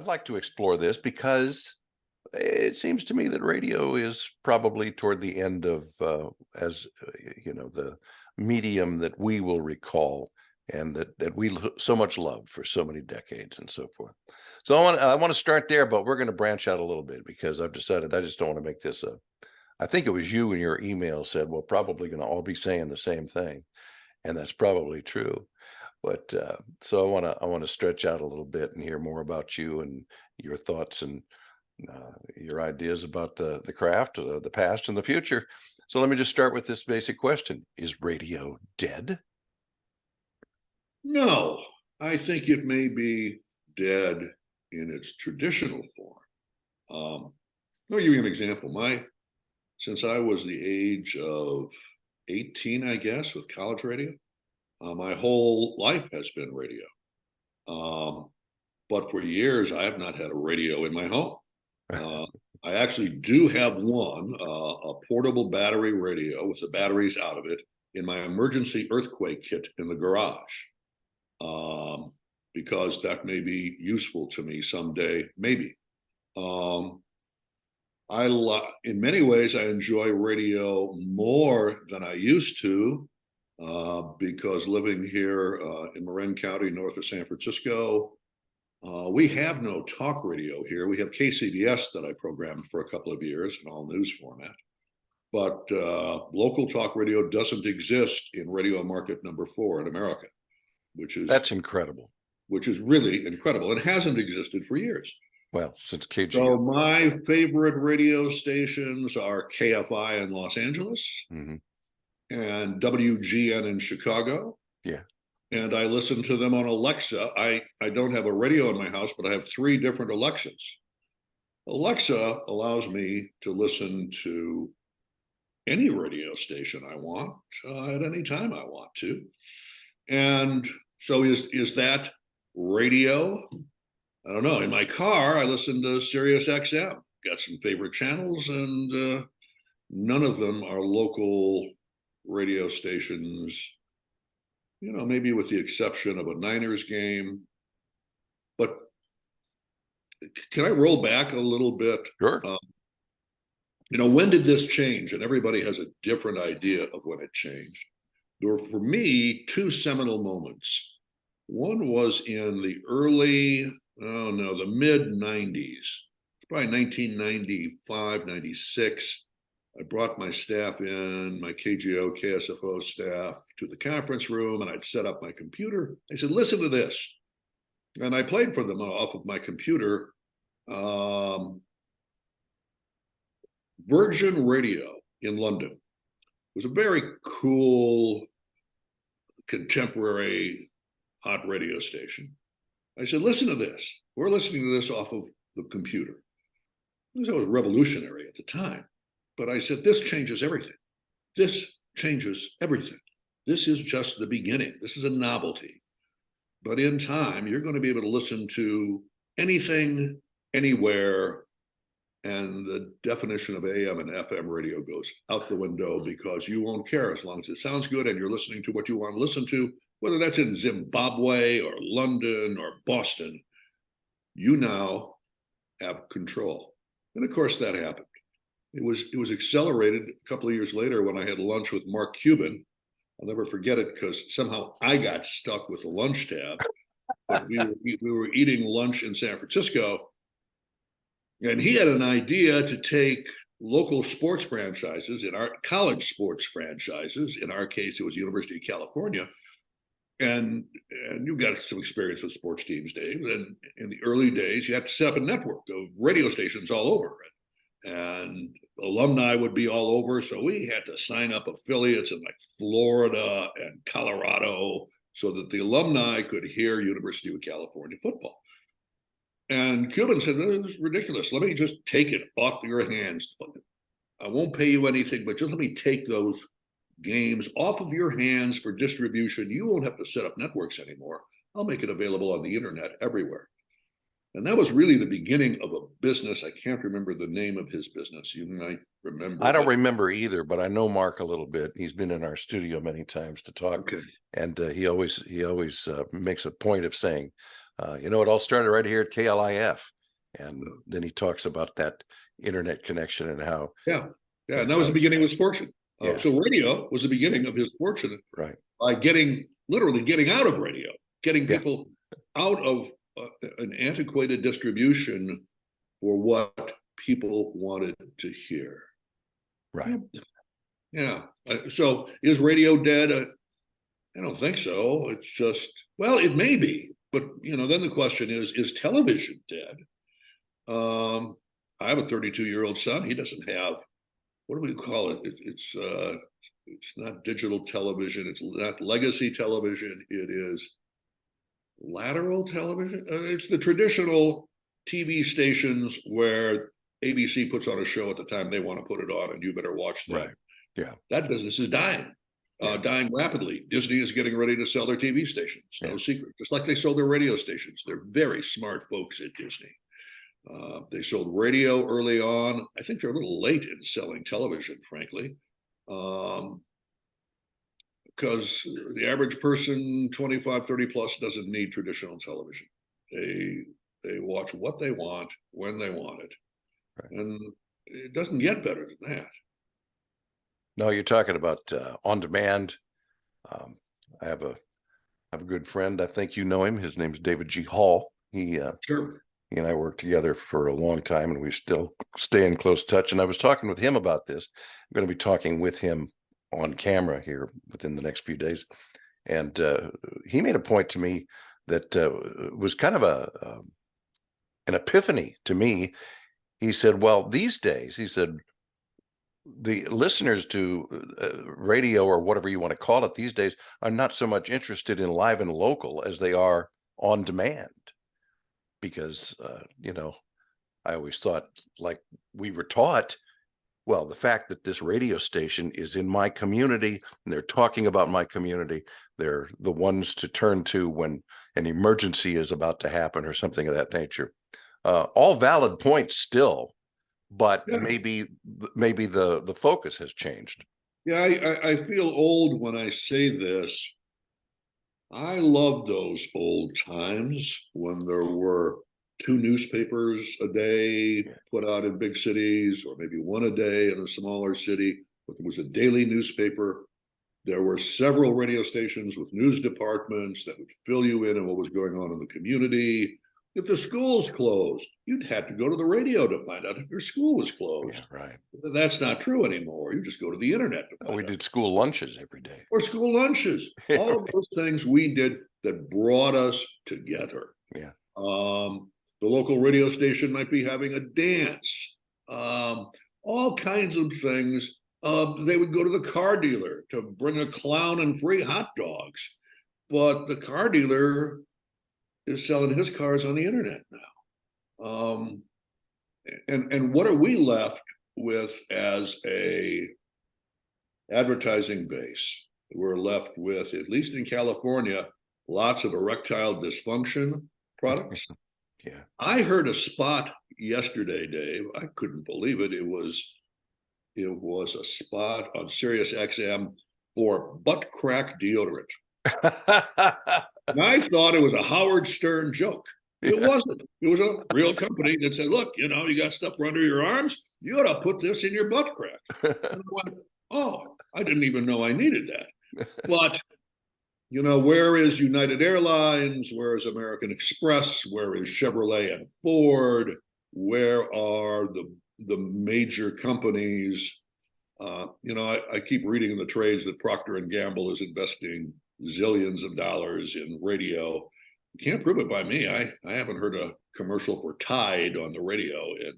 I'd like to explore this because it seems to me that radio is probably toward the end of, the medium that we will recall and that we so much love for so many decades and so forth. So I want to start there, but we're going to branch out a little bit because I've decided I just don't want to make this a. I think it was you in your email said we're probably going to all be saying the same thing, and that's probably true. But so I want to stretch out a little bit and hear more about you and your thoughts and your ideas about the craft, the past, and the future. So let me just start with this basic question: is radio dead? No, I think it may be dead in its traditional form. I'll give you an example. Since I was the age of 18, I guess, with college radio, my whole life has been radio. Um, but for years, I have not had a radio in my home. Uh, I actually do have one, a portable battery radio with the batteries out of it in my emergency earthquake kit in the garage, um, because that may be useful to me someday, maybe. Um, in many ways, I enjoy radio more than I used to, because living here in Marin County, north of San Francisco, we have no talk radio here. We have KCBS that I programmed for a couple of years, an all news format. But local talk radio doesn't exist in radio market number 4 in America, which is That's incredible. really incredible. It hasn't existed for years. Well, since KGO. So my favorite radio stations are KFI in Los Angeles Hmm. and WGN in Chicago. Yeah. And I listen to them on Alexa. I don't have a radio in my house, but I have 3 different Alexas. Alexa allows me to listen to any radio station I want at any time I want to. And so is that radio? I don't know. In my car, I listen to Sirius XM. Got some favorite channels, and none of them are local radio stations, maybe with the exception of a Niners game. But can I roll back a little bit? Sure. When did this change? And everybody has a different idea of when it changed. There were, for me, 2 seminal moments. One was in the the mid 90s, probably 1995, 96. I brought my staff in, my KGO, KSFO staff, to the conference room, and I'd set up my computer. I said, listen to this. And I played for them off of my computer. Virgin Radio in London was a very cool, contemporary, hot radio station. I said, listen to this. We're listening to this off of the computer. This was revolutionary at the time. But I said, this changes everything. This changes everything. This is just the beginning. This is a novelty. But in time, you're going to be able to listen to anything, anywhere. And the definition of AM and FM radio goes out the window, because you won't care as long as it sounds good and you're listening to what you want to listen to, whether that's in Zimbabwe or London or Boston. You now have control. And of course, that happened. It was accelerated a couple of years later when I had lunch with Mark Cuban. I'll never forget it, because somehow I got stuck with the lunch tab. But we were eating lunch in San Francisco, and he had an idea to take local sports franchises, in our college sports franchises, in our case, it was University of California. And you've got some experience with sports teams, Dave. And in the early days, you had to set up a network of radio stations all over it. And alumni would be all over. So we had to sign up affiliates in like Florida and Colorado so that the alumni could hear University of California football. And Cuban said, this is ridiculous. Let me just take it off your hands. I won't pay you anything, but just let me take those games off of your hands for distribution. You won't have to set up networks anymore. I'll make it available on the internet everywhere. And that was really the beginning of a business. I can't remember the name of his business. You might remember. I don't remember either, but I know Mark a little bit. He's been in our studio many times to talk. Okay. And he always makes a point of saying, It all started right here at KLIF. And then he talks about that internet connection and how. Yeah. Yeah. And that was the beginning of his fortune. Yeah. So radio was the beginning of his fortune. Right. By literally getting out of radio, getting people out of an antiquated distribution for what people wanted to hear. Right. Yeah. So is radio dead? I don't think so. It's just, well, it may be, but then the question is television dead? I have a 32-year-old son. He doesn't have, what do we call it? It's not digital television. It's not legacy television. It is lateral television. It's the traditional TV stations where ABC puts on a show at the time they want to put it on, and you better watch that. Right. Yeah. That business is dying, dying rapidly. Disney is getting ready to sell their TV stations. No secret. Just like they sold their radio stations. They're very smart folks at Disney. They sold radio early on. I think they're a little late in selling television, frankly. Because the average person 25, 30 plus doesn't need traditional television. They watch what they want, when they want it. Right. And it doesn't get better than that. No, you're talking about on demand. I have a good friend. I think you know him. His name's David G. Hall. Sure. He and I worked together for a long time, and we still stay in close touch. And I was talking with him about this. I'm going to be talking with him on camera here within the next few days. And he made a point to me that was kind of an epiphany to me. He said, well, these days, he said, the listeners to radio or whatever you want to call it these days are not so much interested in live and local as they are on demand. Because, I always thought, like we were taught, well, the fact that this radio station is in my community and they're talking about my community, they're the ones to turn to when an emergency is about to happen or something of that nature. All valid points still, but maybe the focus has changed. Yeah, I feel old when I say this. I love those old times when there were 2 newspapers a day put out in big cities, or maybe 1 a day in a smaller city, but there was a daily newspaper. There were several radio stations with news departments that would fill you in on what was going on in the community. If the schools closed, you'd have to go to the radio to find out if your school was closed. Yeah, right. That's not true anymore. You just go to the internet to find We out. did school lunches every day. Or school lunches. All of those things we did that brought us together. Yeah. The local radio station might be having a dance. All kinds of things. They would go to the car dealer to bring a clown and free hot dogs. But the car dealer is selling his cars on the internet now. And what are we left with as a advertising base? We're left with, at least in California, lots of erectile dysfunction products. Yeah. I heard a spot yesterday, Dave. I couldn't believe it. It was a spot on Sirius XM for butt crack deodorant. And I thought it was a Howard Stern joke. It wasn't. It was a real company that said, look, you got stuff under your arms. You ought to put this in your butt crack. And I went, oh, I didn't even know I needed that. But, where is United Airlines? Where is American Express? Where is Chevrolet and Ford? Where are the major companies? I keep reading in the trades that Procter & Gamble is investing zillions of dollars in radio. You can't prove it by me. I haven't heard a commercial for Tide on the radio in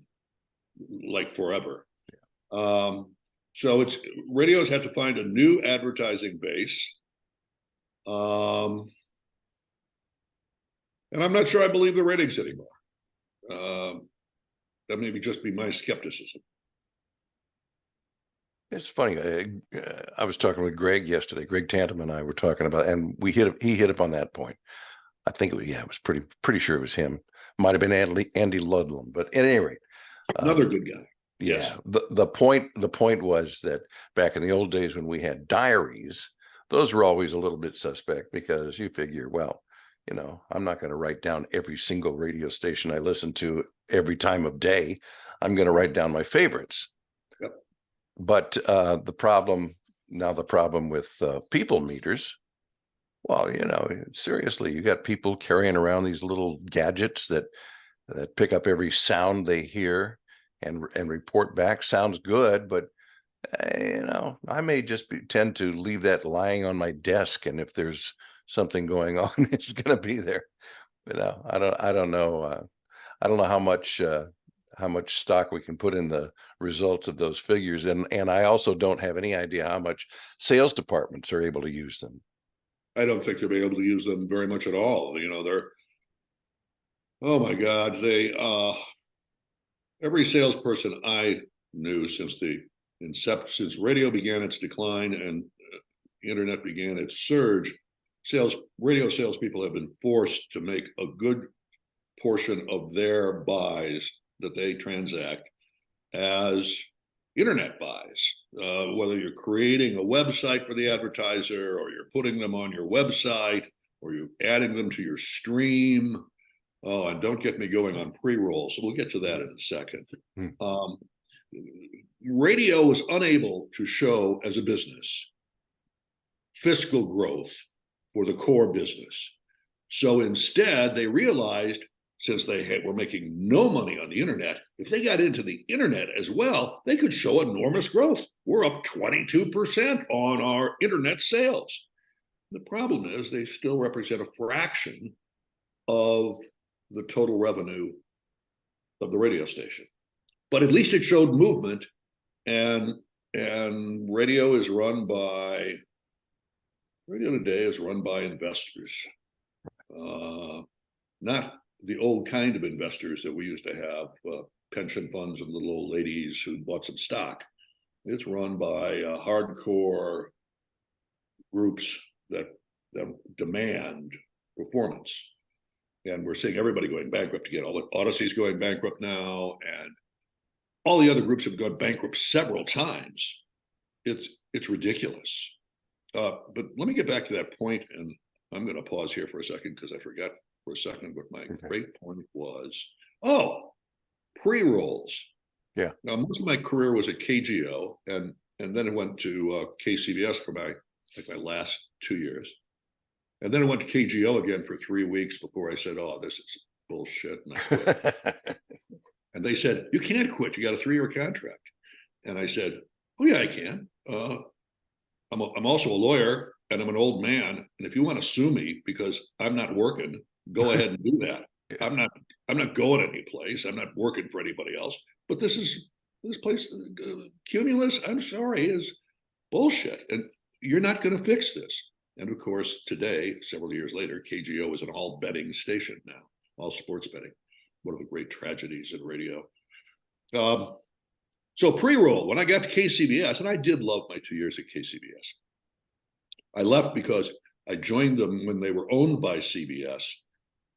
like forever. Yeah. So radios have to find a new advertising base. And I'm not sure I believe the ratings anymore. That maybe just be my skepticism. It's funny. I was talking with Greg yesterday. Greg Tantum and I were talking about, and he hit up on that point. I think it was pretty sure it was him. Might have been Andy Ludlam, but at any rate, another good guy. Yeah. Yes. The point was that back in the old days when we had diaries, those were always a little bit suspect because you figure, well, You know, I'm not going to write down every single radio station I listen to every time of day. I'm going to write down my favorites. Yep. But the problem with people meters, well, you know, seriously, you got people carrying around these little gadgets that pick up every sound they hear and report back. Sounds good, but you know, I may just tend to leave that lying on my desk, and if there's something going on, it's going to be there. You know, I don't know. I don't know how much stock we can put in the results of those figures, and I also don't have any idea how much sales departments are able to use them. I don't think they'll be able to use them very much at all. You know, oh my God, every salesperson I knew since since radio began its decline and internet began its surge, radio salespeople have been forced to make a good portion of their buys that they transact as internet buys, whether you're creating a website for the advertiser or you're putting them on your website or you're adding them to your stream. Oh, and don't get me going on pre-rolls. So we'll get to that in a second. Radio was unable to show as a business fiscal growth for the core business. So instead, they realized, since they were making no money on the internet, if they got into the internet as well, they could show enormous growth. We're up 22% on our internet sales. The problem is they still represent a fraction of the total revenue of the radio station. But at least it showed movement, and radio today is run by investors. Not the old kind of investors that we used to have, pension funds and little old ladies who bought some stock. It's run by hardcore groups that demand performance. And we're seeing everybody going bankrupt again. All the Odyssey's going bankrupt now, and all the other groups have gone bankrupt several times. It's ridiculous. But let me get back to that point, and I'm going to pause here for a second because I forgot for a second what my great point was. Oh, pre-rolls. Yeah. Now, most of my career was at KGO, and then I went to KCBS for my last 2 years. And then I went to KGO again for 3 weeks before I said, oh, this is bullshit. And I quit. And they said, you can't quit. You got a 3-year contract. And I said, oh, yeah, I can. I'm also a lawyer, and I'm an old man. And if you want to sue me because I'm not working, go ahead and do that. I'm not going any place. I'm not working for anybody else. But this place, Cumulus, I'm sorry, is bullshit. And you're not going to fix this. And of course, today, several years later, KGO is an all betting station now, all sports betting. One of the great tragedies in radio. So pre-roll, when I got to KCBS, and I did love my 2 years at KCBS. I left because I joined them when they were owned by CBS,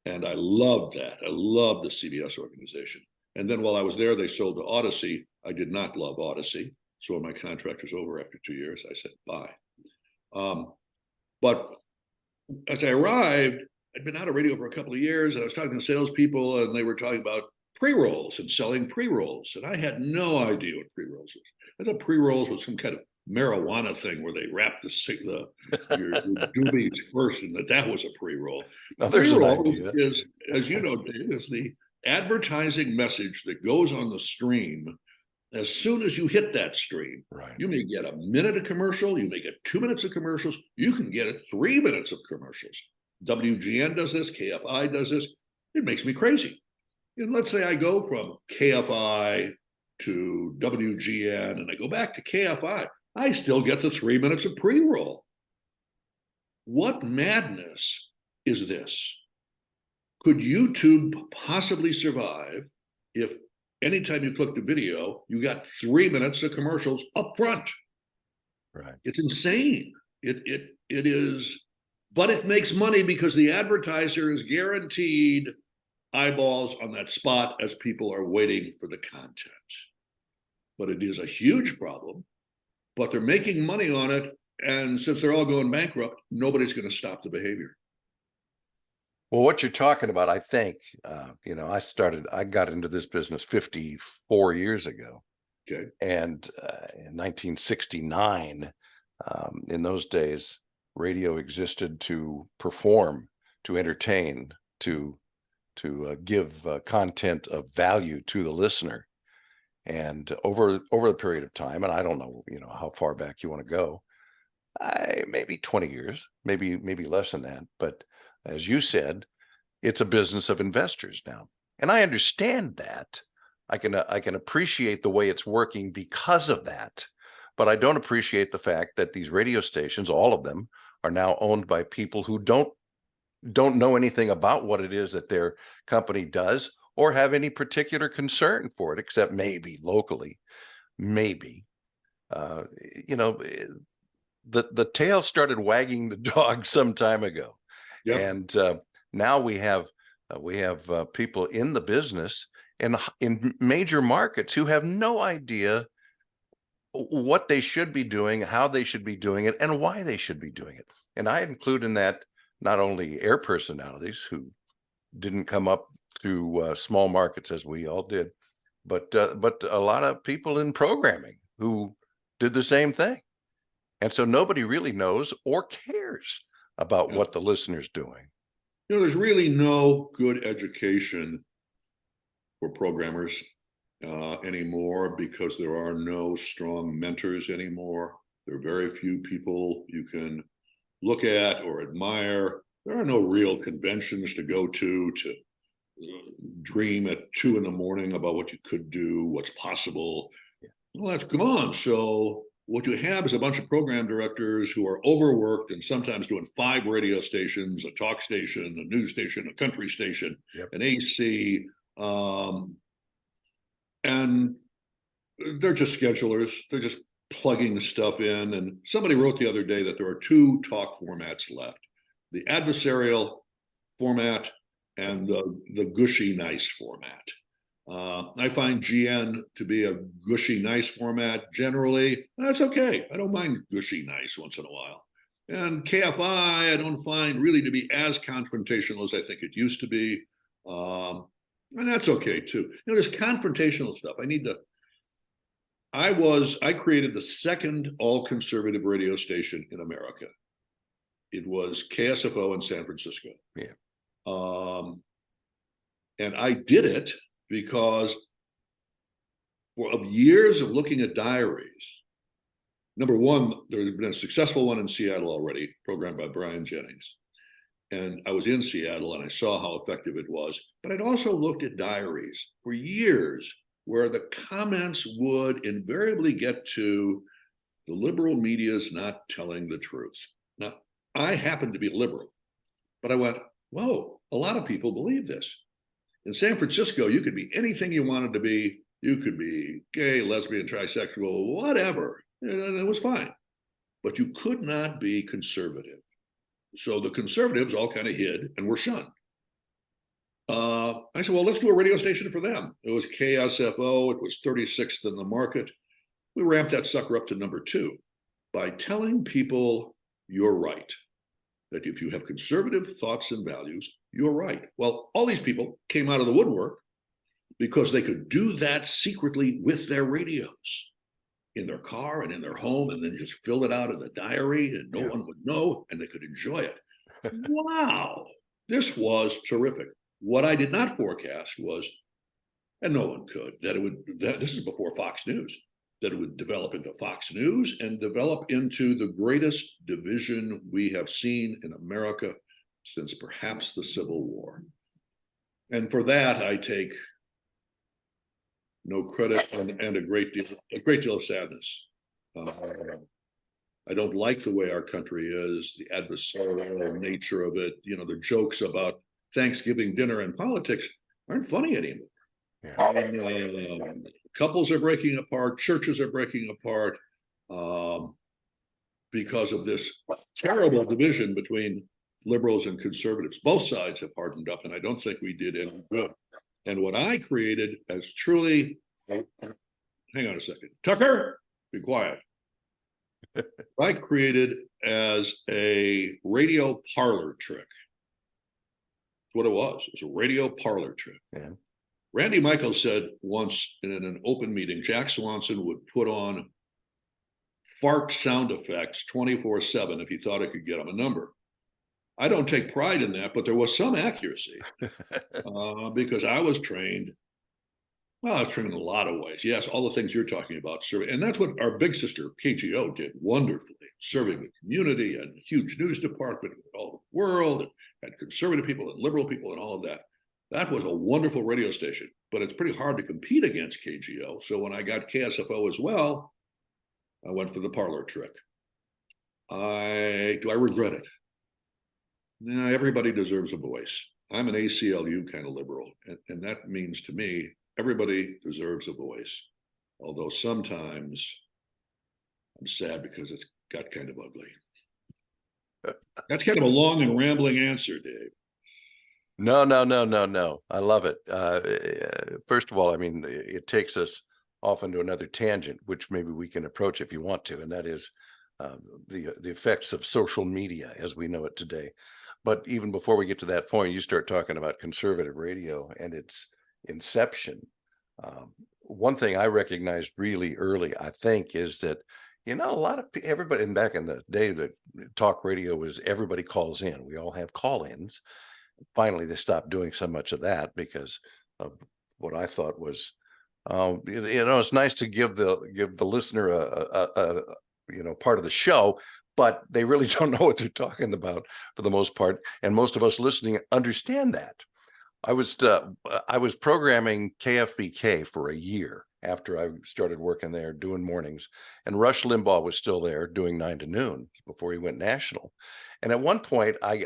and I loved that. I loved the CBS organization. And then while I was there, they sold to Odyssey. I did not love Odyssey. So when my contract was over after 2 years, I said bye. But as I arrived, I'd been out of radio for a couple of years, and I was talking to salespeople, and they were talking about pre-rolls and selling pre-rolls. And I had no idea what pre-rolls was. I thought pre-rolls was some kind of marijuana thing where they wrap your doobies first, and that was a pre-roll. Pre-roll is, as you know, Dave, is the advertising message that goes on the stream. As soon as you hit that stream, right, you may get a minute of commercial, you may get 2 minutes of commercials, you can get 3 minutes of commercials. WGN does this, KFI does this. It makes me crazy. And let's say I go from KFI to WGN and I go back to KFI, I still get the 3 minutes of pre-roll. What madness is this? Could YouTube possibly survive if anytime you click the video, you got 3 minutes of commercials up front? Right. It's insane. It is, but it makes money because the advertiser is guaranteed eyeballs on that spot as people are waiting for the content. But it is a huge problem, but they're making money on it. And since they're all going bankrupt, nobody's going to stop the behavior. Well, what you're talking about, I think, I got into this business 54 years ago. Okay. And in 1969, in those days, radio existed to perform, to entertain, to give content of value to the listener. And over the period of time, and I don't know, how far back you want to go, maybe 20 years, maybe less than that. But as you said, it's a business of investors now, and I understand that. I can appreciate the way it's working because of that, but I don't appreciate the fact that these radio stations, all of them, are now owned by people who don't know anything about what it is that their company does or have any particular concern for it, except maybe locally, maybe. Uh, you know, eh, the tail started wagging the dog some time ago, Yep. and now we have people in the business and in major markets who have no idea what they should be doing, how they should be doing it, and why they should be doing it. And I include in that not only air personalities who didn't come up through small markets as we all did, but a lot of people in programming who did the same thing. And so nobody really knows or cares about Yeah. what the listener's doing. There's really no good education for programmers anymore because there are no strong mentors anymore. There are very few people you can look at or admire. There are no real conventions to go to dream at 2 a.m. about what you could do, what's possible. Well, that's gone. So what you have is a bunch of program directors who are overworked and sometimes doing 5 radio stations, a talk station, a news station, a country station, Yep. an AC, and they're just schedulers. They're just plugging the stuff in. And somebody wrote the other day that there are 2 talk formats left: the adversarial format and the gushy nice format. I find GN to be a gushy nice format generally. That's okay. I don't mind gushy nice once in a while. And KFI, I don't find really to be as confrontational as I think it used to be. And that's okay too. This confrontational stuff, I created the second all conservative radio station in America. It was KSFO in San Francisco. Yeah. And I did it because of years of looking at diaries. Number one, there's been a successful one in Seattle already, programmed by Brian Jennings. And I was in Seattle and I saw how effective it was. But I'd also looked at diaries for years where the comments would invariably get to the liberal media is not telling the truth. Now, I happen to be liberal, but I went, whoa, a lot of people believe this. In San Francisco, you could be anything you wanted to be. You could be gay, lesbian, trisexual, whatever. And it was fine. But you could not be conservative. So the conservatives all kind of hid and were shunned. I said, well, let's do a radio station for them. It was KSFO. It was 36th in the market. We ramped that sucker up to number 2 by telling people you're right. That if you have conservative thoughts and values, you're right. Well, all these people came out of the woodwork because they could do that secretly with their radios in their car and in their home, and then just fill it out in the diary and no one would know and they could enjoy it. Wow, this was terrific. What I did not forecast was, and no one could, this is before Fox News, that it would develop into Fox News and develop into the greatest division we have seen in America since perhaps the Civil War. And for that, I take no credit and a great deal of sadness. I don't like the way our country is, the adversarial nature of it. The jokes about Thanksgiving dinner and politics aren't funny anymore. Yeah. Couples are breaking apart, churches are breaking apart because of this terrible division between liberals and conservatives. Both sides have hardened up, and I don't think we did any good. And what I created as truly, hang on a second, Tucker, be quiet. I created as a radio parlor trick what it was. It was a radio parlor trick. Yeah. Randy Michaels said once in an open meeting, Jack Swanson would put on fart sound effects 24/7 if he thought it could get him a number. I don't take pride in that, but there was some accuracy because I was trained. Well, I was trained in a lot of ways. Yes, all the things you're talking about, serving, and that's what our big sister KGO did wonderfully, serving the community and a huge news department all the world, and had conservative people and liberal people and all of that. That was a wonderful radio station, but it's pretty hard to compete against KGO. So when I got KSFO as well, I went for the parlor trick. Do I regret it? No, everybody deserves a voice. I'm an ACLU kind of liberal, and that means to me, everybody deserves a voice. Although sometimes I'm sad because it's got kind of ugly. That's kind of a long and rambling answer, Dave. No. I love it. First of all, I mean, it takes us off into another tangent, which maybe we can approach if you want to, and that is the effects of social media as we know it today. But even before we get to that point, you start talking about conservative radio and its inception. One thing I recognized really early, I think, is that a lot of everybody, and back in the day, that talk radio was everybody calls in. We all have call-ins. Finally, they stopped doing so much of that because of what I thought was, it's nice to give the listener a part of the show, but they really don't know what they're talking about for the most part, and most of us listening understand that. I was programming KFBK for a year after I started working there doing mornings, and Rush Limbaugh was still there doing 9 to noon before he went national. And at one point, I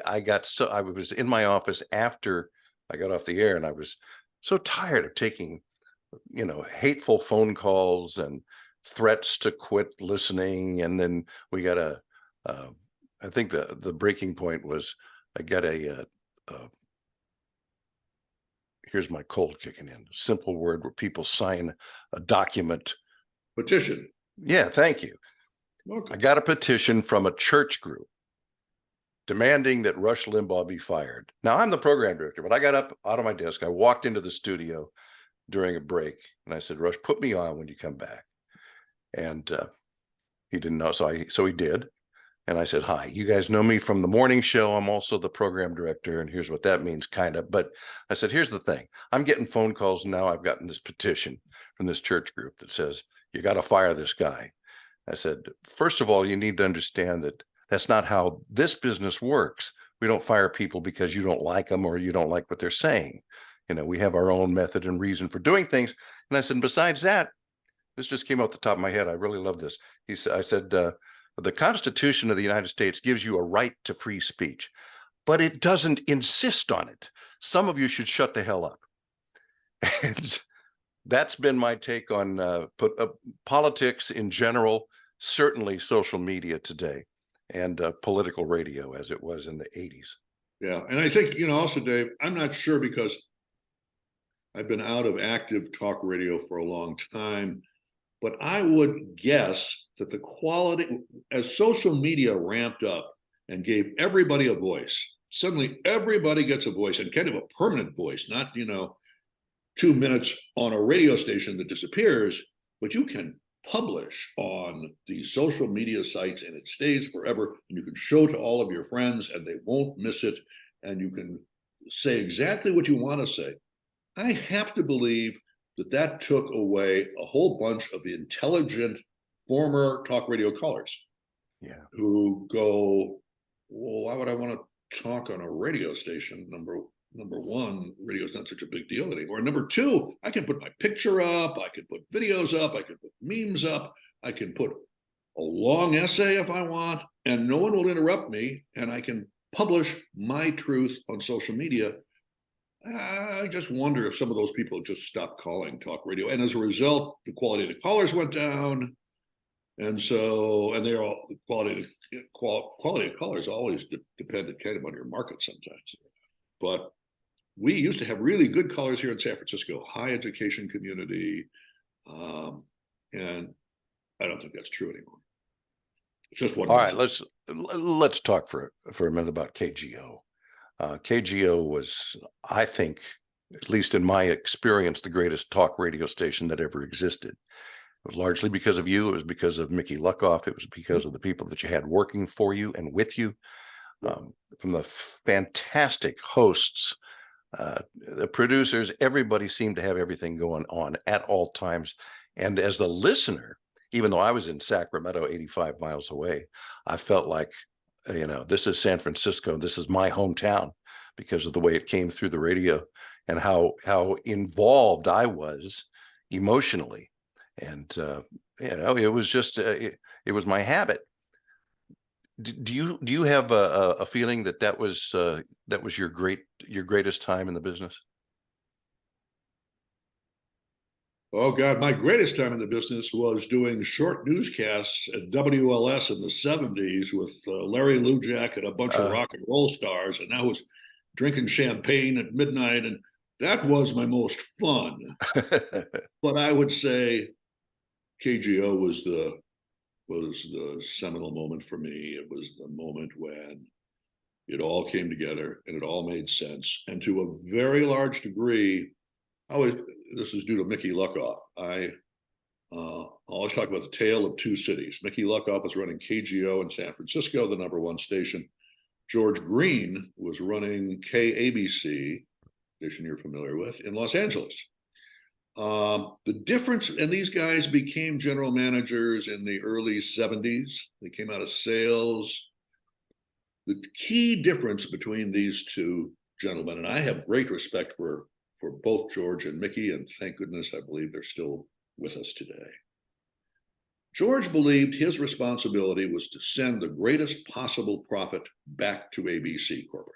was in my office after I got off the air, and I was so tired of taking hateful phone calls and threats to quit listening. And then we got I think the breaking point was I got here's my cold kicking in, simple word where people sign a document. Petition. Yeah, thank you. Okay. I got a petition from a church group demanding that Rush Limbaugh be fired. Now, I'm the program director, but I got up out of my desk. I walked into the studio during a break, and I said, Rush, put me on when you come back. And he didn't know, so he did. And I said, hi, you guys know me from the morning show. I'm also the program director, and here's what that means, kind of. But I said, here's the thing. I'm getting phone calls now. I've gotten this petition from this church group that says, you got to fire this guy. I said, first of all, you need to understand that that's not how this business works. We don't fire people because you don't like them or you don't like what they're saying. We have our own method and reason for doing things. And I said, besides that, this just came off the top of my head. I really love this. I said, the Constitution of the United States gives you a right to free speech, but it doesn't insist on it. Some of you should shut the hell up. And that's been my take on politics in general, certainly social media today, and political radio as it was in the 80s. Yeah. And I think, also, Dave, I'm not sure because I've been out of active talk radio for a long time, but I would guess that the quality, as social media ramped up and gave everybody a voice, suddenly everybody gets a voice, and kind of a permanent voice, not, 2 minutes on a radio station that disappears, but you can publish on these social media sites and it stays forever, and you can show to all of your friends and they won't miss it, and you can say exactly what you want to say. I have to believe that took away a whole bunch of intelligent former talk radio callers. Yeah. Who go, well, why would I want to talk on a radio station? Number one, radio is not such a big deal anymore. Number two, I can put my picture up, I can put videos up, I can put memes up, I can put a long essay if I want, and no one will interrupt me, and I can publish my truth on social media. I just wonder if some of those people just stopped calling talk radio, and as a result, the quality of the callers went down, and they're all the quality of callers always depended kind of on your market sometimes. But we used to have really good callers here in San Francisco, high education community, and I don't think that's true anymore. It's just one. All right, let's talk for a minute about KGO. KGO was, I think, at least in my experience, the greatest talk radio station that ever existed. It was largely because of you. It was because of Mickey Luckoff. It was because of the people that you had working for you and with you, from the fantastic hosts, the producers. Everybody seemed to have everything going on at all times. And as the listener, even though I was in Sacramento, 85 miles away, I felt like, this is San Francisco. This is my hometown because of the way it came through the radio and how involved I was emotionally. And it was just it was my habit. Do you have a feeling that was your greatest time in the business? Oh God, my greatest time in the business was doing short newscasts at WLS in the 70s with Larry Lujak and a bunch of rock and roll stars. And I was drinking champagne at midnight, and that was my most fun. But I would say KGO was the seminal moment for me. It was the moment when it all came together and it all made sense. And to a very large degree, this is due to Mickey Luckoff. I always talk about the tale of two cities. Mickey Luckoff was running KGO in San Francisco, the #1 station. George Green was running KABC, station you're familiar with, in Los Angeles. The difference, and these guys became general managers in the early 70s. They came out of sales. The key difference between these two gentlemen, and I have great respect for both George and Mickey, and thank goodness I believe they're still with us today. George believed his responsibility was to send the greatest possible profit back to ABC corporate.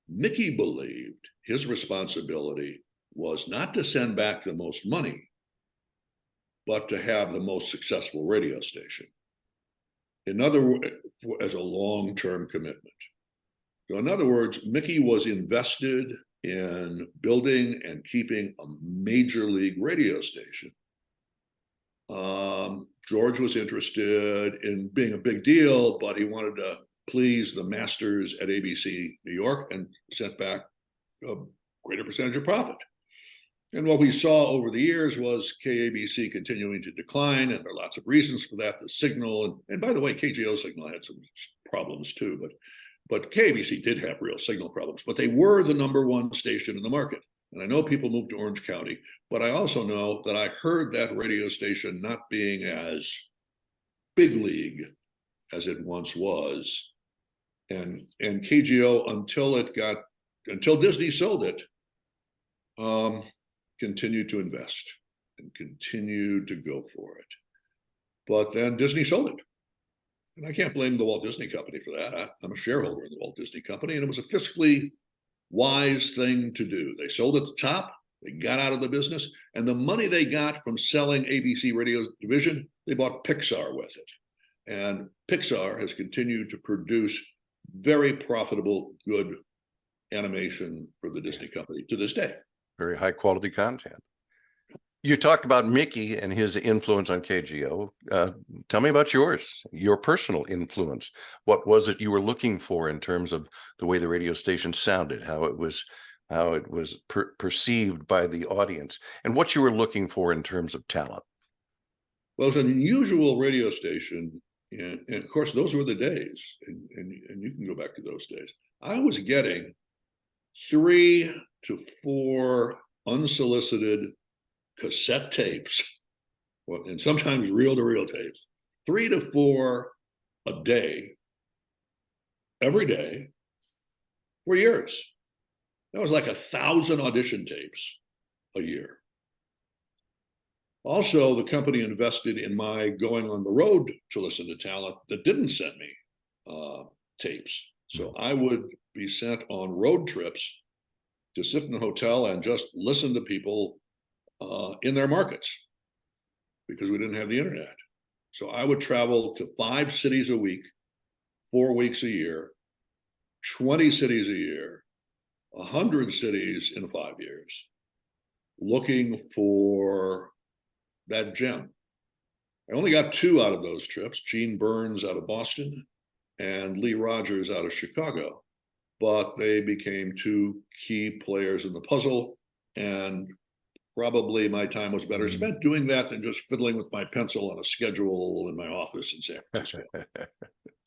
Mickey believed his responsibility was not to send back the most money, but to have the most successful radio station. In other words, as a long-term commitment. So in other words, Mickey was invested in building and keeping a major league radio station. George was interested in being a big deal, but he wanted to please the masters at ABC New York and sent back a greater percentage of profit. And what we saw over the years was KABC continuing to decline, and there are lots of reasons for that. The signal, and by the way, KGO signal had some problems too, but KABC did have real signal problems, but they were the #1 station in the market. And I know people moved to Orange County, but I also know that I heard that radio station not being as big league as it once was. And KGO, until Disney sold it, continued to invest and continued to go for it. But then Disney sold it. And I can't blame the Walt Disney Company for that. I'm a shareholder in the Walt Disney Company, and it was a fiscally wise thing to do. They sold at the top, they got out of the business, and the money they got from selling ABC Radio Division, they bought Pixar with it. And Pixar has continued to produce very profitable, good animation for the Disney Company to this day. Very high quality content. You talked about Mickey and his influence on KGO. Tell me about your personal influence. What was it you were looking for in terms of the way the radio station sounded, how it was perceived by the audience, and what you were looking for in terms of talent? Well, it's an unusual radio station, and of course, those were the days, and you can go back to those days. I was getting 3 to 4 unsolicited cassette tapes, and sometimes reel-to-reel tapes, 3 to 4 a day, every day, for years. That was like 1,000 audition tapes a year. Also, the company invested in my going on the road to listen to talent that didn't send me tapes. So I would be sent on road trips to sit in a hotel and just listen to people in their markets because we didn't have the internet. So I would travel to 5 cities a week, 4 weeks a year, 20 cities a year, 100 cities in 5 years, looking for that gem. I only got 2 out of those trips, Gene Burns out of Boston and Lee Rogers out of Chicago. but they became two key players in the puzzle. And probably my time was better spent doing that than just fiddling with my pencil on a schedule in my office in San Francisco.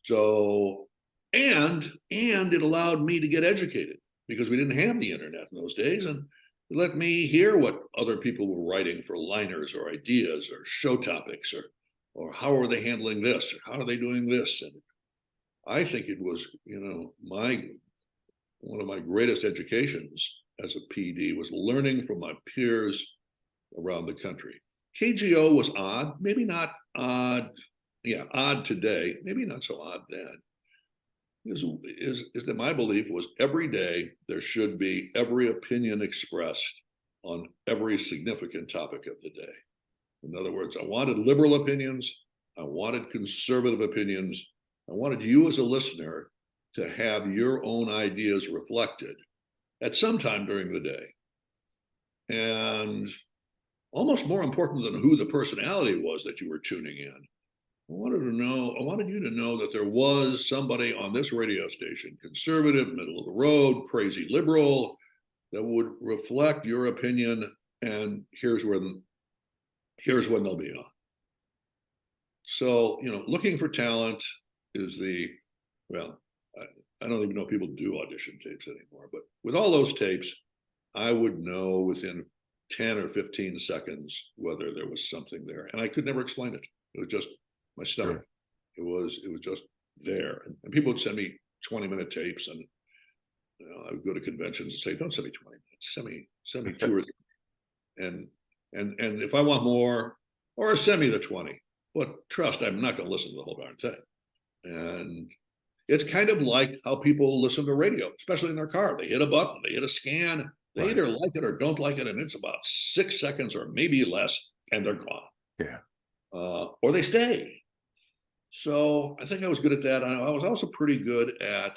So, and it allowed me to get educated because we didn't have the internet in those days, and it let me hear what other people were writing for liners or ideas or show topics, or how are they handling this, or how are they doing this. And I think it was, one of my greatest educations as a PD was learning from my peers around the country. KGO was odd, maybe not odd. Yeah, odd today, maybe not so odd then. Is that my belief was every day there should be every opinion expressed on every significant topic of the day. In other words, I wanted liberal opinions, I wanted conservative opinions, I wanted you as a listener to have your own ideas reflected at some time during the day. And almost more important than who the personality was that you were tuning in, I wanted you to know that there was somebody on this radio station, conservative, middle of the road, crazy liberal, that would reflect your opinion, and here's when they'll be on. So, looking for talent is I don't even know if people do audition tapes anymore, but with all those tapes, I would know within 10 or 15 seconds whether there was something there. And I could never explain it. It was just my stomach. Sure. It was just there. And people would send me 20-minute tapes, and I would go to conventions and say, don't send me 20 minutes, send me 2 or 3. And if I want more, or send me the 20. But trust, I'm not going to listen to the whole darn thing. And it's kind of like how people listen to radio, especially in their car. They hit a button, they hit a scan, they either like it or don't like it, and it's about 6 seconds or maybe less, and they're gone. Yeah. Or they stay. So I think I was good at that. I was also pretty good at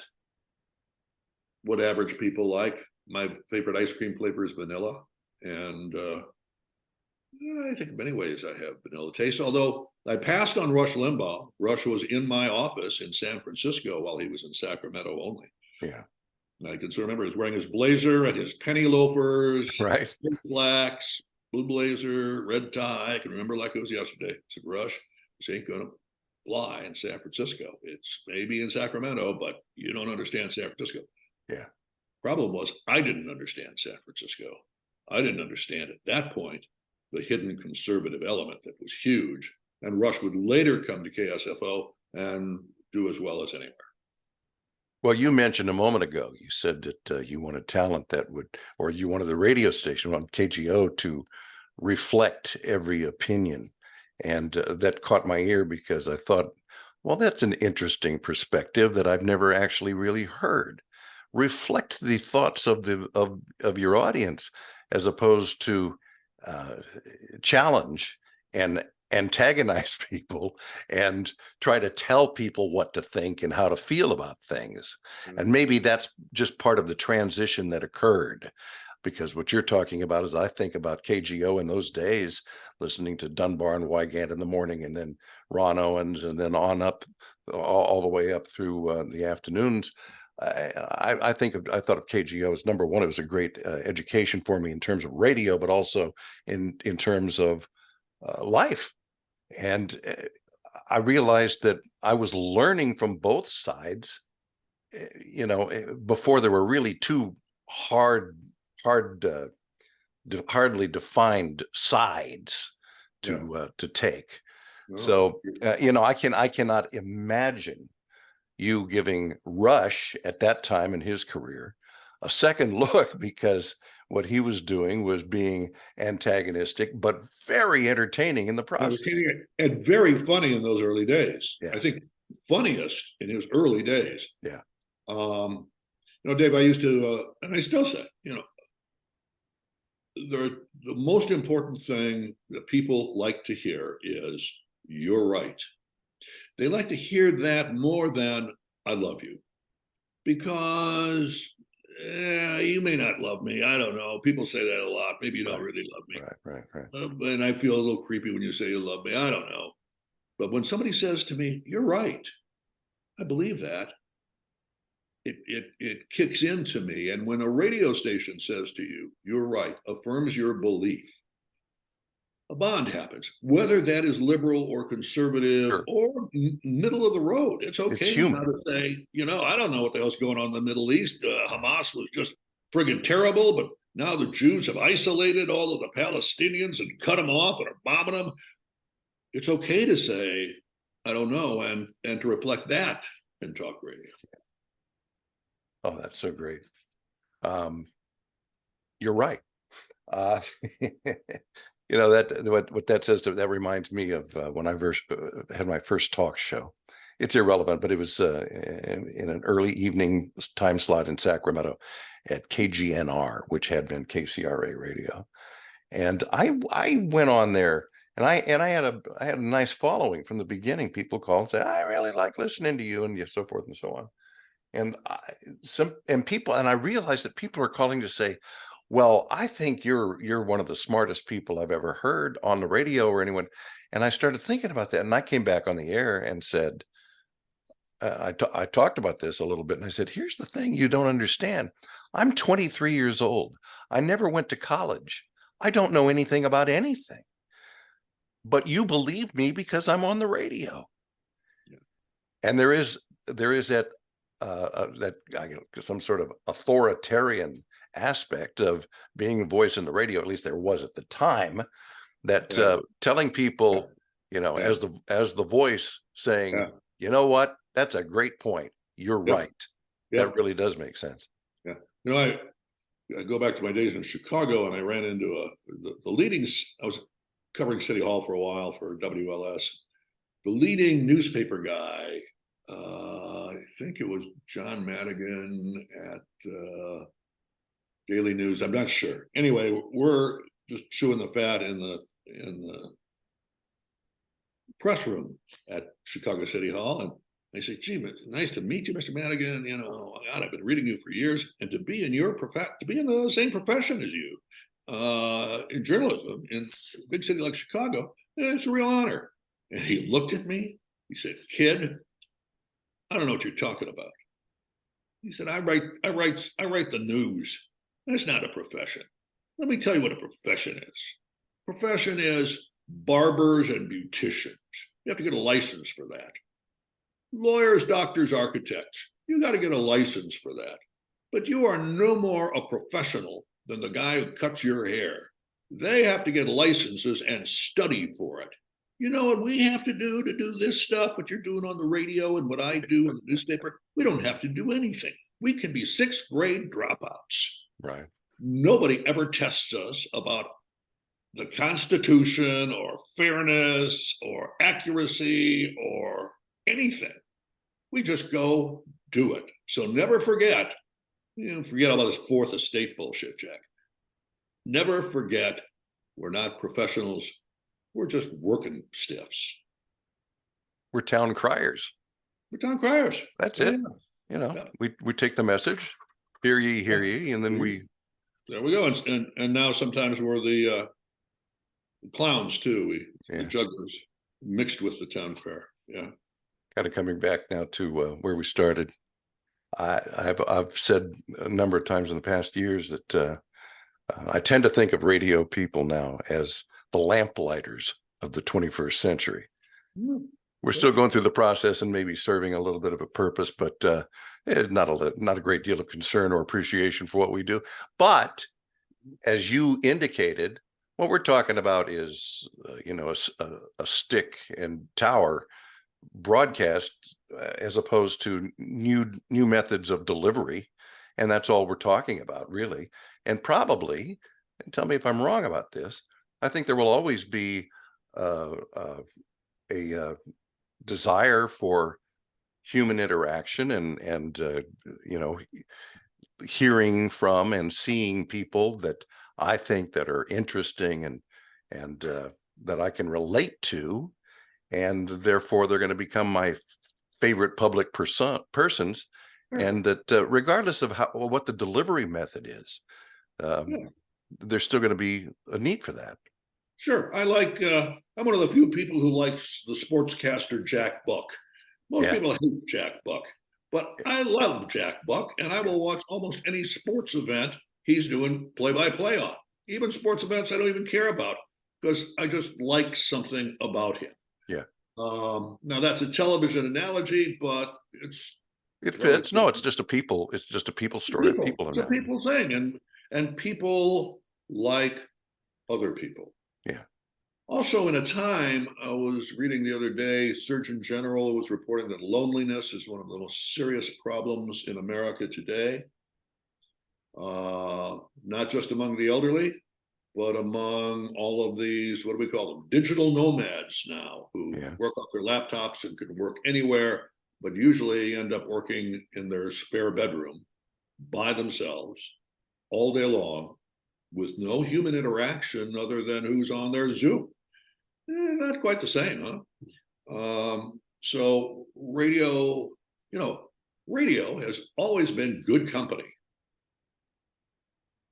what average people like. My favorite ice cream flavor is vanilla. And I think in many ways I have vanilla taste, although I passed on Rush Limbaugh. Rush was in my office in San Francisco while he was in Sacramento only. Yeah. And I can still remember he was wearing his blazer and his penny loafers, right? Slacks, blue blazer, red tie. I can remember like it was yesterday. I said, Rush, this ain't going to fly in San Francisco. It's maybe in Sacramento, but you don't understand San Francisco. Yeah. Problem was, I didn't understand San Francisco. I didn't understand at that point the hidden conservative element that was huge. And Rush would later come to KSFO and do as well as anywhere. Well, you mentioned a moment ago, you said that you wanted talent that would, or you wanted the radio station on KGO to reflect every opinion. And that caught my ear because I thought, well, that's an interesting perspective that I've never actually really heard. Reflect the thoughts of your audience, as opposed to challenge and antagonize people and try to tell people what to think and how to feel about things. And maybe that's just part of the transition that occurred, because what you're talking about is, I think about KGO in those days, listening to Dunbar and Wygant in the morning, and then Ron Owens, and then on up all the way up through the afternoons. I thought of KGO as, number one, it was a great education for me in terms of radio, but also in terms of life. And I realized that I was learning from both sides, before there were really two hardly defined sides to take. So I cannot imagine you giving Rush at that time in his career a second look, because what he was doing was being antagonistic, but very entertaining in the process. And very funny in those early days. Yeah. I think funniest in his early days. Yeah. Dave, I used to, and I still say, the most important thing that people like to hear is, you're right. They like to hear that more than, I love you. Because you may not love me. I don't know. People say that a lot. Maybe you don't really love me. Right. And I feel a little creepy when you say you love me. I don't know. But when somebody says to me, you're right, I believe that, it kicks into me. And when a radio station says to you, "You're right," affirms your belief, a bond happens. Whether that is liberal or conservative Sure. or middle of the road, it's It's okay now human. to say, I don't know what the hell's going on in the Middle East. Hamas was just friggin' terrible, but now the Jews have isolated all of the Palestinians and cut them off and are bombing them. It's okay to say, I don't know, and to reflect that in talk radio. Oh, that's so great. Um, you're right. Uh, that what that says to that reminds me of when I first had my first talk show. It's irrelevant, but it was in an early evening time slot in Sacramento at KGNR, which had been KCRA radio. And I went on there, and I had a nice following from the beginning. People call and say, "I really like listening to you," and so forth and so on. And I realized that people are calling to say, "Well, I think you're one of the smartest people I've ever heard on the radio or anyone." And I started thinking about that, and I came back on the air and said, I talked about this a little bit, and I said, "Here's the thing you don't understand. I'm 23 years old. I never went to college. I don't know anything about anything, but you believe me because I'm on the radio." Yeah. And there is some sort of authoritarian aspect of being a voice in the radio. At least there was at the time, that Yeah. telling people, Yeah. as the voice saying, Yeah. "You know what? That's a great point. You're Yep. right." That Yep. really does make sense. Yeah. I go back to my days in Chicago, and I ran into the leading. I was covering City Hall for a while for WLS. The leading newspaper guy, I think it was John Madigan at Daily News. I'm not sure. Anyway, we're just chewing the fat in the press room at Chicago City Hall, and I say, "Gee, nice to meet you, Mr. Madigan. God, I've been reading you for years, and to be in the same profession as you, in journalism in a big city like Chicago, it's a real honor." And he looked at me. He said, "Kid, I don't know what you're talking about." He said, I write the news. That's not a profession. Let me tell you what a profession is. Profession is barbers and beauticians. You have to get a license for that. Lawyers, doctors, architects. You got to get a license for that. But you are no more a professional than the guy who cuts your hair. They have to get licenses and study for it. You know what we have to do this stuff, what you're doing on the radio and what I do in the newspaper? We don't have to do anything. We can be sixth grade dropouts. Right. Nobody ever tests us about the Constitution or fairness or accuracy or anything. We just go do it. So never forget, forget about this fourth estate bullshit, Jack. Never forget, we're not professionals. We're just working stiffs. We're town criers. We're town criers. That's it. We take the message, hear ye, and then there we go. And now sometimes we're the clowns too. The jugglers mixed with the town crier. Yeah. Kind of coming back now to where we started. I've said a number of times in the past years that I tend to think of radio people now as the lamplighters of the 21st century. We're still going through the process and maybe serving a little bit of a purpose, but not a great deal of concern or appreciation for what we do. But as you indicated, what we're talking about is a stick and tower broadcast as opposed to new methods of delivery, and that's all we're talking about, really. And probably, and tell me if I'm wrong about this, I think there will always be a desire for human interaction and hearing from and seeing people that I think that are interesting and that I can relate to, and therefore they're going to become my favorite public persons, and that regardless of what the delivery method is, there's still going to be a need for that. Sure. I'm one of the few people who likes the sportscaster Jack Buck. Most people hate Jack Buck. But I love Jack Buck, and I will watch almost any sports event he's doing play-by-play on. Even sports events I don't even care about because I just like something about him. Yeah. Now that's a television analogy, but it's It well, fits. No, it's just a people story of people in It's a that. people thing, and people like other people. Yeah. Also, in a time, I was reading the other day, Surgeon General was reporting that loneliness is one of the most serious problems in America today, not just among the elderly, but among all of these, what do we call them? Digital nomads now who Yeah. work off their laptops and can work anywhere, but usually end up working in their spare bedroom by themselves all day long with no human interaction other than who's on their Zoom. Not quite the same, huh? So radio, radio has always been good company.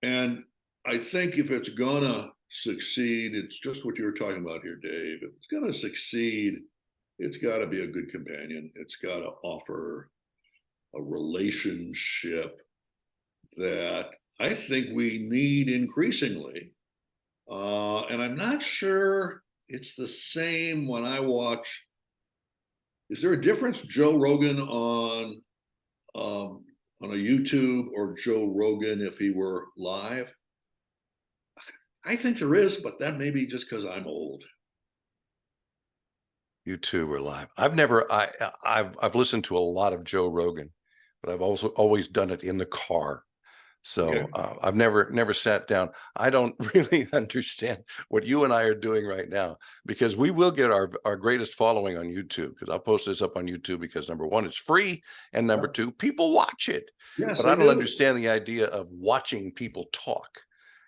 And I think if it's gonna succeed, it's just what you were talking about here, Dave. If it's gonna succeed, it's got to be a good companion. It's got to offer a relationship that I think we need increasingly. And I'm not sure it's the same when I watch. Is there a difference, Joe Rogan on a YouTube or Joe Rogan if he were live? I think there is, but that may be just because I'm old. YouTube or live. I've listened to a lot of Joe Rogan, but I've also always done it in the car. So Okay. I've never sat down. I don't really understand what you and I are doing right now because we will get our greatest following on YouTube because I'll post this up on YouTube because number one, it's free, and number two, people watch it. Yes, But I they don't do. understand the idea of watching people talk.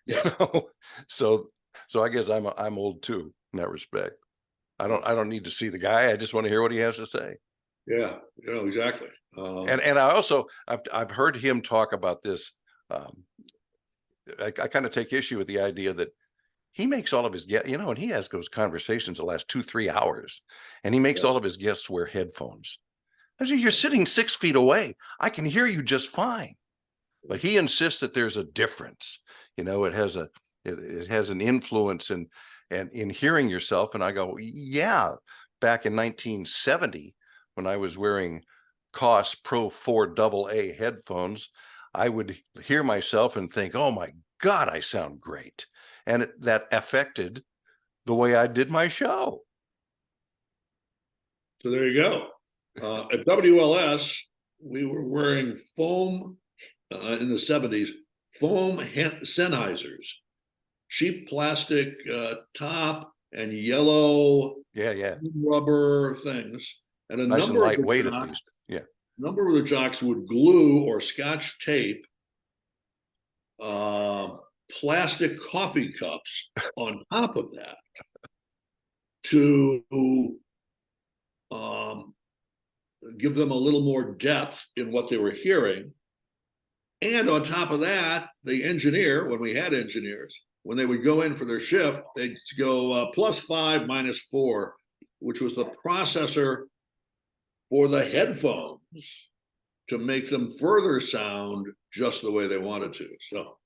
You Yeah. know, so I guess I'm old too in that respect. I don't need to see the guy. I just want to hear what he has to say. Yeah. Exactly. And I also I've heard him talk about this. Um, I kind of take issue with the idea that he makes all of his guests, and he has those conversations that last 2-3 hours, and he makes all yes. of his guests wear headphones. I say, you're sitting 6 feet away. I can hear you just fine. But he insists that there's a difference. It has an influence in hearing yourself. And I go, yeah, back in 1970, when I was wearing COS Pro 4 AA headphones, I would hear myself and think, oh my God, I sound great. And that affected the way I did my show. So there you go. At WLS, we were wearing foam in the 70s, foam Sennheisers, cheap plastic top and yellow Yeah. rubber things. And Nice and lightweight at least. Yeah. number of the jocks would glue or scotch tape uh, plastic coffee cups on top of that to um, give them a little more depth in what they were hearing. And on top of that, the engineer, when we had engineers, when they would go in for their shift, they'd go +5, -4, which was the processor for the headphones to make them further sound just the way they wanted to. So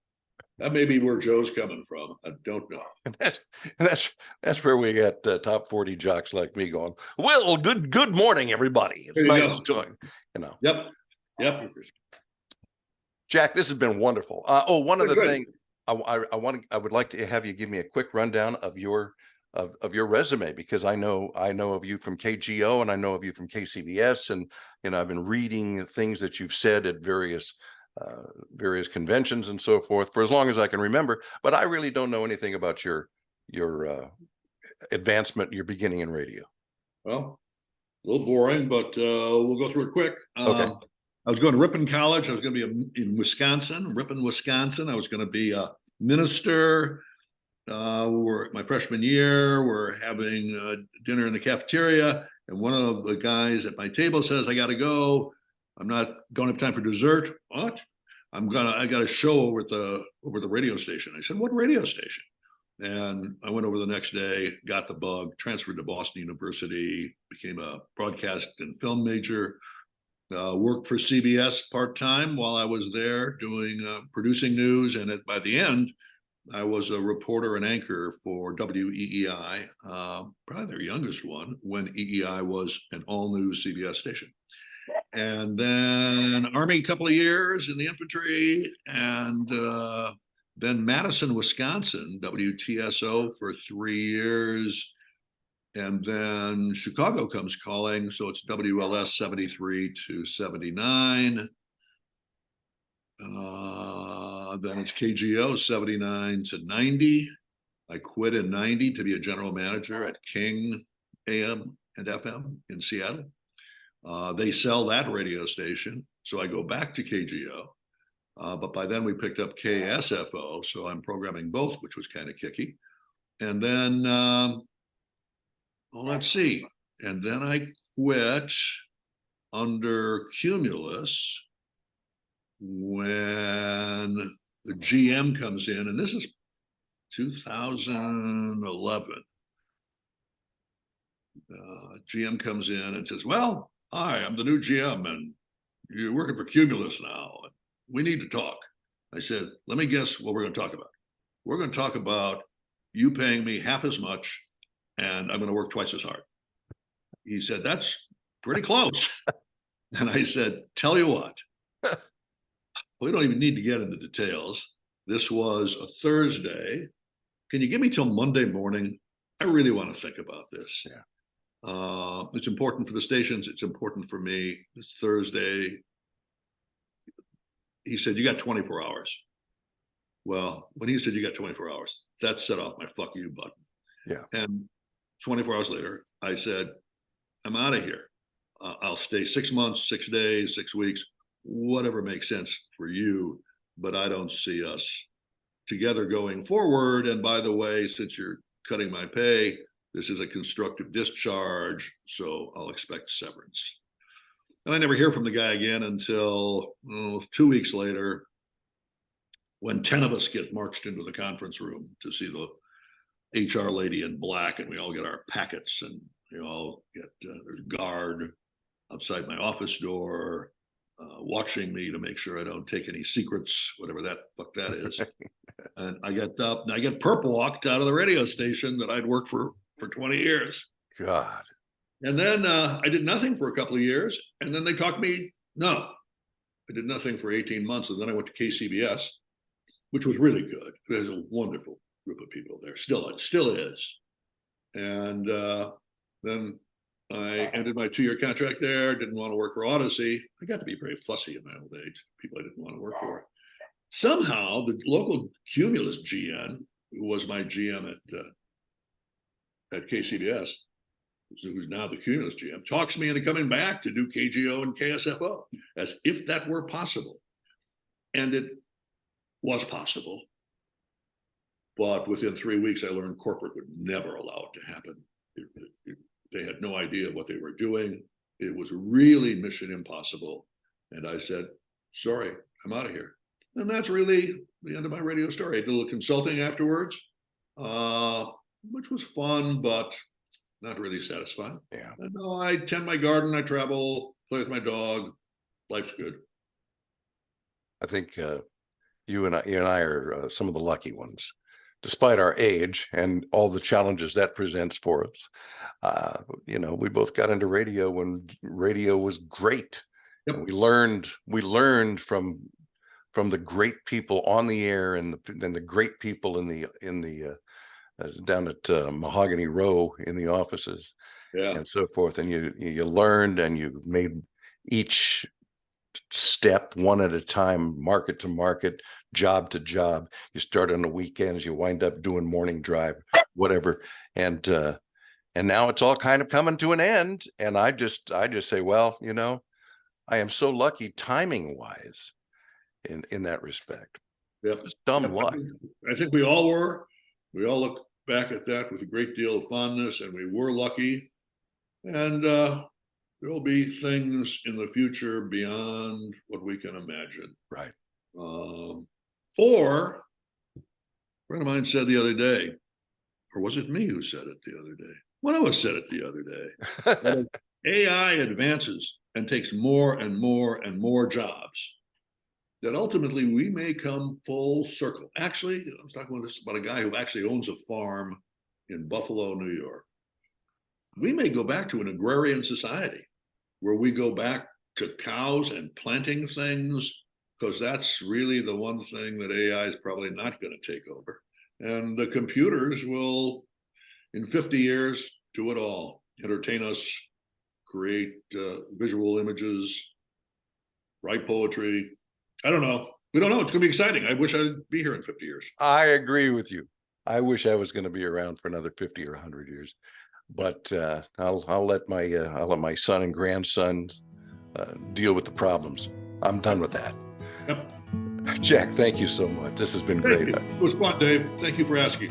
that may be where Joe's coming from. I don't know. And that's where we got top 40 jocks like me going, well, good morning, everybody. It's There you nice go. to join, Yep. Yep. Jack, this has been wonderful. One other Good. thing, I would like to have you give me a quick rundown of your resume because I know of you from KGO and I know of you from KCBS, and I've been reading things that you've said at various conventions and so forth for as long as I can remember. But I really don't know anything about your advancement, your beginning in radio. Well, a little boring, but we'll go through it quick. Okay. I was going to Ripon College. I was going to be in Wisconsin, Ripon, Wisconsin. I was going to be a minister. My freshman year, we're having dinner in the cafeteria, and one of the guys at my table says, "I got to go. Don't have time for dessert." What? I got a show over at the radio station. I said, "What radio station?" And I went over the next day, got the bug, transferred to Boston University, became a broadcast and film major. Worked for CBS part-time while I was there doing producing news, and by the end, I was a reporter and anchor for WEEI, probably their youngest one, when EEI was an all-new CBS station. And then Army a couple of years in the infantry, and then Madison, Wisconsin, WTSO for 3 years. And then Chicago comes calling, so it's WLS 73 to 79. Then it's KGO 79 to 90. I quit in 90 to be a general manager at King AM and FM in Seattle. They sell that radio station, so I go back to KGO. But by then we picked up KSFO, so I'm programming both, which was kind of kicky. And then, well, let's see. And then I quit under Cumulus when the GM comes in, and this is 2011. GM comes in and says, well, hi, I'm the new GM, and you're working for Cumulus now. We need to talk. I said, let me guess what we're going to talk about. We're going to talk about you paying me half as much, and I'm going to work twice as hard. He said, that's pretty close. And I said, tell you what, we don't even need to get into details. This was a Thursday. Can you give me till Monday morning? I really want to think about this. Yeah. It's important for the stations. It's important for me. It's Thursday. He said, you got 24 hours. Well, when he said you got 24 hours, that set off my fuck you button. Yeah. And 24 hours later, I said, I'm out of here. I'll stay 6 months, 6 days, 6 weeks, whatever makes sense for you. But I don't see us together going forward. And by the way, since you're cutting my pay, this is a constructive discharge, so I'll expect severance. And I never hear from the guy again until 2 weeks later, when 10 of us get marched into the conference room to see the HR lady in black, and we all get our packets, and we all get, there's a guard outside my office door, watching me to make sure I don't take any secrets, whatever that fuck that is. And I get up and I get perp walked out of the radio station that I'd worked for 20 years. God. And then I did nothing for a couple of years. And then they talked me, no, I did nothing for 18 months. And then I went to KCBS, which was really good. There's a wonderful group of people there. Still is. And then I ended my 2-year contract there. Didn't want to work for Odyssey. I got to be very fussy in my old age. People I didn't want to work for. Somehow the local Cumulus GM, who was my GM at KCBS, who's now the Cumulus GM, talks me into coming back to do KGO and KSFO, as if that were possible. And it was possible. But within 3 weeks, I learned corporate would never allow it to happen. They had no idea what they were doing. It was really mission impossible. And I said, sorry, I'm out of here. And that's really the end of my radio story. I did a little consulting afterwards, which was fun, but not really satisfying. Yeah. And now I tend my garden, I travel, play with my dog. Life's good. I think you and I are some of the lucky ones, despite our age and all the challenges that presents for us. We both got into radio when radio was great. Yep. And we learned from the great people on the air and the great people in the down at Mahogany Row in the offices, Yeah. and so forth. And you learned, and you made each step one at a time, market to market, job to job. You start on the weekends, you wind up doing morning drive, whatever. And now it's all kind of coming to an end. And I just say, well, I am so lucky timing wise in that respect. Yep. Just dumb luck. I think we all were. We all look back at that with a great deal of fondness, and we were lucky. And there will be things in the future beyond what we can imagine. Right. Or a friend of mine said the other day, or was it me who said it the other day? One of us said it the other day. AI advances and takes more and more and more jobs, that ultimately we may come full circle. Actually, I was talking about a guy who actually owns a farm in Buffalo, New York. We may go back to an agrarian society where we go back to cows and planting things, because that's really the one thing that AI is probably not going to take over. And the computers will, in 50 years, do it all, entertain us, create visual images, write poetry. I don't know. We don't know. It's going to be exciting. I wish I'd be here in 50 years. I agree with you. I wish I was going to be around for another 50 or 100 years, but I'll let my son and grandson deal with the problems. I'm done with that. Yep. Jack, thank you so much. This has been Thank great. you. It was fun, Dave. Thank you for asking.